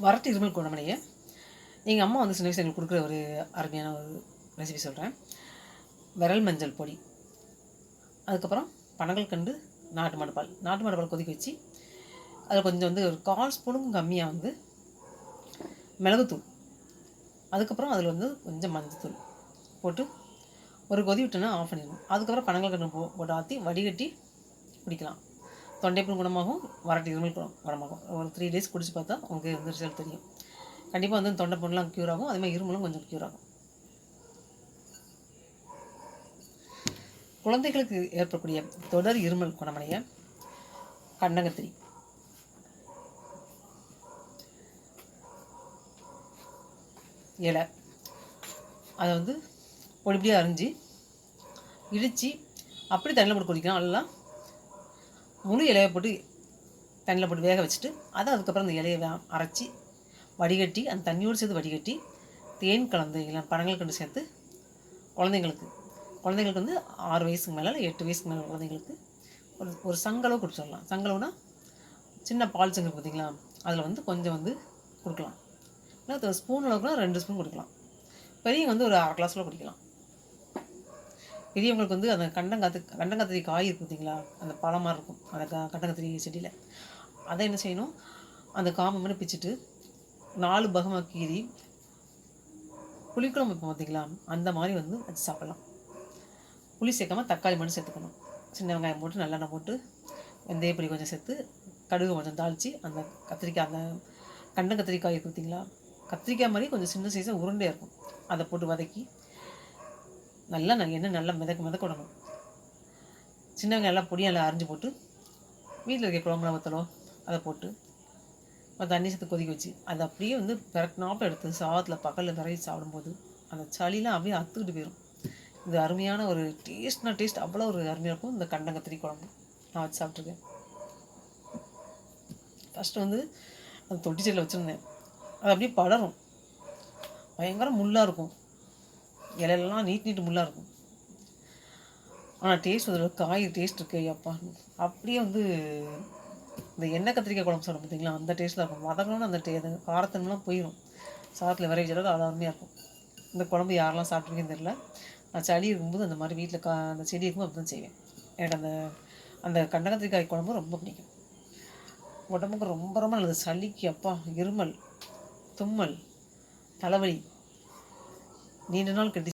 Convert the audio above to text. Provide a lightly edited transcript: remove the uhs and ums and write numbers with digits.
வரட்டு இருமல் குணமடைய எங்கள் அம்மா வந்து சின்ன வயசு எங்களுக்கு கொடுக்குற ஒரு அருமையான ஒரு ரெசிபி சொல்கிறேன். விரல் மஞ்சள் பொடி, அதுக்கப்புறம் பனங்கல்கண்டு, நாட்டு மாடு பால் கொதிக்க வச்சு அதில் கொஞ்சம் வந்து ஒரு 1/4 ஸ்பூனுக்கும் கம்மியாக வந்து மிளகுத்தூள், அதுக்கப்புறம் அதில் வந்து கொஞ்சம் மஞ்சத்தூள் போட்டு ஒரு கொதி விட்டோன்னா ஆஃப் பண்ணிடணும். அதுக்கப்புறம் பனங்கல்கண்டு போட்டு ஆற்றி வடிகட்டி குடிக்கலாம். தொண்டைப்புண் குணமாகும், வரட்டு இருமல் குணமாகும். ஒரு 3 டேஸ் குடிச்சு பார்த்தா உங்களுக்கு வந்து ரிசல்ட் தெரியும். கண்டிப்பாக வந்து தொண்டை புண்ணெலாம் க்யூர் ஆகும். அதேமாதிரி இருமலும் கொஞ்சம் க்யூர் ஆகும். குழந்தைகளுக்கு ஏற்படக்கூடிய தொடர் இருமல் குணமடைய கண்டங்கத்திரி, இலை, அதை வந்து பொடிப்படியாக அரிஞ்சு இடித்து அப்படி தண்ணியில் போட்டு குடிக்கலாம். நல்லா முழு இலையை போட்டு தண்ணியில் போட்டு வேக வச்சுட்டு அதை அதுக்கப்புறம் அந்த இலையை அரைச்சி வடிகட்டி அந்த தண்ணியோடு சேர்த்து வடிகட்டி தேன் கலந்து இல்லை பனங்கல்கண்டு சேர்த்து குழந்தைங்களுக்கு வந்து 6 வயசுக்கு மேலே இல்லை 8 வயசுக்கு மேலே குழந்தைங்களுக்கு ஒரு சங்களவு குடிச்சிடலாம். சங்களவுனா சின்ன பால் சங்கு பார்த்தீங்களா, அதில் வந்து கொஞ்சம் வந்து கொடுக்கலாம். இல்லை ஸ்பூன் அளவுக்குனா 2 ஸ்பூன் கொடுக்கலாம். பெரியவங்க வந்து ஒரு 1/2 கிளாஸில் குடிக்கலாம். பெரியவங்களுக்கு வந்து அந்த கண்டங்கத்திரி காய் இருக்குது பார்த்தீங்களா, அந்த பழமாக இருக்கும் அந்த கண்டங்கத்திரி செடியில், அதை என்ன செய்யணும், அந்த காம்பை மட்டும் பிச்சுட்டு 4 பாகமாக கீறி புளிக்குழம்பு வைப்போம் பார்த்தீங்களா, அந்த மாதிரி வந்து வச்சு சாப்பிட்லாம். புளி சேர்க்காமல் தக்காளி மட்டும் சேர்த்துக்கணும். சின்ன வெங்காயம் போட்டு நல்லெண்ணெய் போட்டு வெந்தயப்பொடி கொஞ்சம் சேர்த்து கடுகு கொஞ்சம் தாளித்து அந்த கத்திரிக்காய், அந்த கத்திரிக்காய் இருக்குது பார்த்தீங்களா, கத்திரிக்காய் மாதிரி கொஞ்சம் சின்ன சைஸாக உருண்டையாக இருக்கும், அதை போட்டு வதக்கி நல்லா எண்ணெய் நல்லா மிதக்க விடணும். சின்ன வெங்காயம் எல்லாம் பொடியாக நல்லா அரிஞ்சு போட்டு வீட்டில் இருக்க குழம்புல வத்தலோ அதை போட்டு தண்ணி சேர்த்து கொதிக்க வச்சு அதை அப்படியே வந்து பிறக்கினாப்பில் எடுத்து சாதத்தில் பகலில் விரைச்சி சாப்பிடும்போது அந்த சளிலாம் அப்படியே அத்துக்கிட்டு போயிடும். இது அருமையான ஒரு டேஸ்ட் அவ்வளோ ஒரு அருமையாக இருக்கும். இந்த கண்டங்கத்திரி குழம்பு நான் வச்சு சாப்பிட்ருக்கேன். ஃபஸ்ட்டு வந்து அந்த தொட்டி செடியில் வச்சுருந்தேன். அது அப்படியே படரும், பயங்கர முள்ளாக இருக்கும், இலையெல்லாம் நீட்டு முள்ளாக இருக்கும். ஆனால் டேஸ்ட் அதில் காய் டேஸ்ட் இருக்கு ஐயாப்பா. அப்படியே வந்து இந்த எண்ணெய் கத்திரிக்காய் குழம்பு சாப்பிடும் பார்த்தீங்களா, அந்த டேஸ்ட்டில் இருக்கும். வதங்கணும்னு அந்த காரத்தன்மைலாம் போயிடும். சாதத்தில் விரைவி அளவுக்கு அது அருமையாக இருக்கும். இந்த குழம்பு யாரெல்லாம் சாப்பிட்ருக்கேன்னு தெரில. நான் சளி இருக்கும்போது அந்த மாதிரி வீட்டில் அந்த செடி இருக்கும்போது அப்படி தான் செய்வேன். எனக்கு அந்த அந்த கண்டங்கத்திரிக்காய் குழம்பு ரொம்ப பிடிக்கும். உடம்புக்கு ரொம்ப ரொம்ப நல்லது. சளிக்கு அப்பா, இருமல், தும்மல், தலைவலி நீண்ட நாள் கட்டி